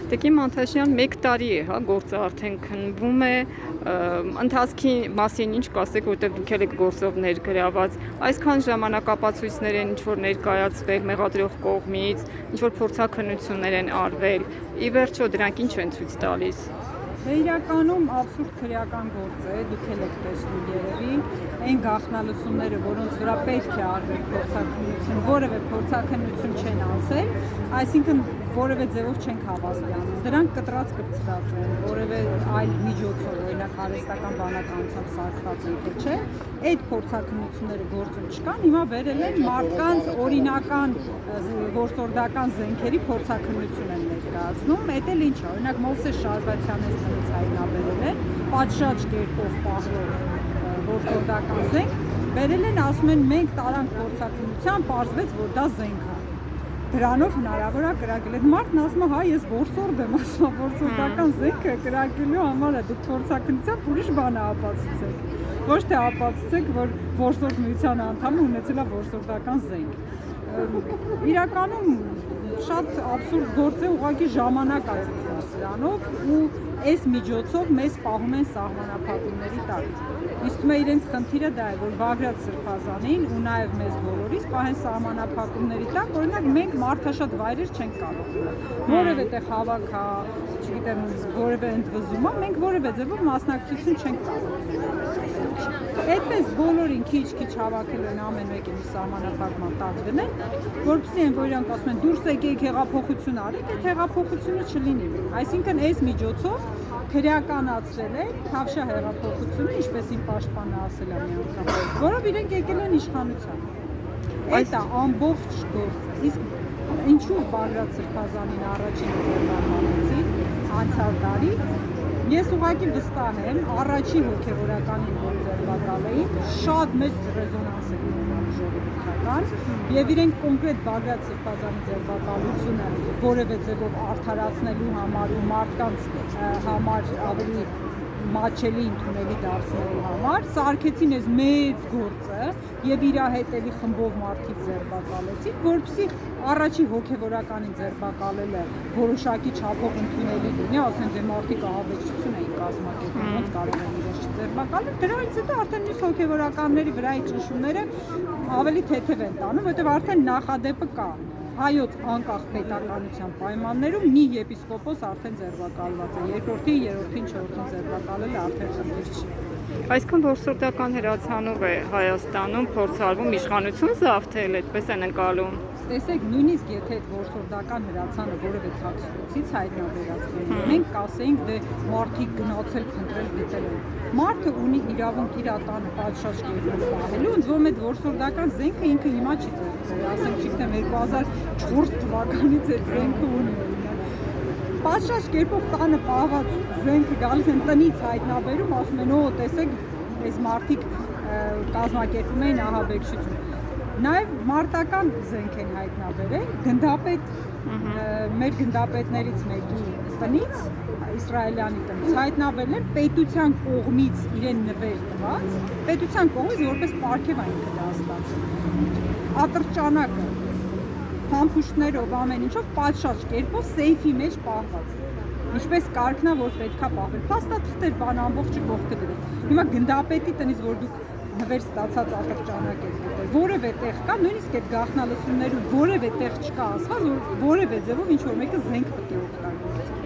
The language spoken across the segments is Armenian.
Տիկին Մանթաշյան 1 տարի է, հա, գործը արդեն քննվում է, ընթացքի մասին ինչ կասեք, որտեղ դուք եք գործով ներգրաված, այսքան ժամանակապացույցներ են ինչ-որ ներկայացվել մեղադրող կողմից, ինչ-որ փորձաքննություններ են արվել, ի վերջո դրանք ինչ են ցույց տալիս։ Իրականում абսուրդ քրեական գործ է, դուք եք տեսնում երևի, այն գաղտնալությունները, որոնց վրա պետք է արվի փորձաքննություն, որևէ փորձաքննություն չեն անցել, այսինքն որևէ ձևով չենք հավաստիանում։ Դրանք կտրած կպցրած են, որևէ այլ միջոցով, օրինակ արհեստական բանականությամբ սարքված են, թե չէ, այդ փորձաքննությունները գործում չկան, հիմա վերել են մարդկանց օրինական որսորդական զենքերի փորձաքննություն են ներկայացնում, այդ էլ ինչ է, օրինակ Մովսես Շարվաթյանը հայտնաբերել են, պատշաճ կերպով պահվող որսորդական զենք, վերել են, ասում են մենք տարանք փորձաքննության, պարզվեց, որ դա զենք է։ Դրանով հնարավոր է կրակել։ Այդ մարդն ասում է, հա, ես որսորդ եմ, ասում է, որսորդական զենքը կրակելու համար է, դուք փորձաքննությամբ ուրիշ բան ապացուցեք։ Ոչ թե ապացուցեք, որ որսորդ միության անդամը ունեցել է որսորդական զենք։ Իրականում շատ абսուրդ գործ է, ուղղակի ժամանակ ածվում սրանով ու այս միջոցով մեզ պահում են սահմանափակումների տակ։ Իսկ թվում է իրենց խնդիրը դա է, որ Բագրատ Սրբազանին ու նաև մեզ բոլորիս պահեն սահմանափակումների տակ, օրինակ մենք մարդաշատ վայրեր չենք կարող։ Որևէ տեղ հավաքա, չգիտեմ, որևէ ընդվզումա, մենք որևէ ձևով մասնակցություն չենք կարող։ Այդպես բոլորին քիչ-քիչ հավաքել են ամեն մեկին սահմանափակման տակ դնել, որպեսզի այն որ իրանք ասում են դուրս եկեք հեղափոխություն արեք, այդ հեղափոխությունը չլինի։ Այսինքն այս միջոցով քրեականացրել է Թավշյա հեղափոխությունը, ինչպես իմ պաշտպանը ասել է մի անգամ, որով իրենք եկել են իշխանության։ Այդ է ամբողջ գործը։ Իսկ ինչու Բագրատ Սրբազանին առաջին ձեռնարկեցի անցյալ տարի, ես ուղղակի վստահ եմ, առաջի հոգևորականին որ ձեռնարկել էին, շատ մեծ ռեզոնանս է ունենում ժողովրդական, եւ իրենք կոնկրետ Բագրատ Սրբազանի ձեռնարկությունը որևէ ձևով արդարացնելու համար ու մարդկանց համար ավելի մաչելի ընդունելի դարձնելու համար սարքեցին այս մեծ գործը եւ իր հետելի խմբով մարդիկ ձերբակալեցին, որպեսզի առաջի հոգևորականին ձերբակալելը որոշակի չափով ընդունելի լինի, ասեն դե մարդիկ ահաբեկչություն էին կազմակերպում, ոնց կարող են իրենց չձերբակալել, դրանից հետո արդեն մյուս հոգևորականների վրայի ճնշումները ավելի թեթև են տանում, որովհետեւ արդեն նախադեպը կա։ Հայոց անկախ պետականության պայմաններում մի եպիսկոպոս արդեն ձերբակալված է, երկրորդին, երրորդին, չորրորդին ձերբակալելը արդեն խնդիր չի։ Այսքան որսորդական հրացանով է Հայաստանում փորձարվում իշխանություն զավթել, այդպես են ընկալում։ Տեսեք, նույնիսկ եթե այդ որսորդական հրացանը որևէ թաքստոցից հայտնաբերած լինի, մենք կասեինք դե մարդիկ գնացել փնտրել գտել են։ Մարդը ունի իրավունք իր տանը պատշաճ կերպով պահելու, ընդ որում այդ որսորդական զենքը ինքը հիմա չի ձեռքբերել, ասենք չգիտեմ 2004 թվականից այդ զենքը ունի։ Պատշաճ կերպով տանը պահված զենքը գալիս են տնից հայտնաբերում, ասում են, օ, տեսեք, այս մարդիկ կազմակերպում էին ահաբեկչություն։ Նաև մարտական զենք են հայտնաբերել, գնդապետ, մեր գնդապետներից մեկի տնից, իսրայելյանի տնից, հայտնաբերել են պետության կողմից իրեն նվեր տված, պետության կողմից որպես պարգև այն դա ստացել։ Ատրճանակը, փամփուշտներով ամեն ինչով պատշաճ կերպով սեյֆի մեջ պահված։ Ինչպես կարգնա, որ պետքա պահվել։ Փաստաթղթեր բան ամբողջը կողքը դրել։ Հիմա գնդապետի տնից որ դուք նվեր ստացած ատրճանակ եք գտել, որևէ տեղ կա, նույնիսկ այդ գաղտնալություններում որևէ տեղ չկա ասված, որ որևէ ձևով ինչ-որ մեկը զենք պետք է օգտագործի։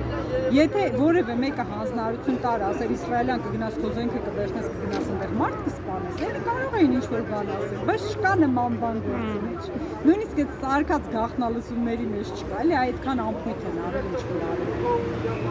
Եթե որևէ մեկը հանձնարարություն տար, ասել իսրայելյան կգնաս քո զենքը կվերցնես, կգնաս այնտեղ մարդ կսպանես, էլ կարող էին ինչ-որ բան ասել, բայց չկա նման բան գործի մեջ։ Նույնիսկ այդ սարկած գաղտնալությունների մեջ չկա, էլի այդքան ամփոփ են արել ինչ-որ արել։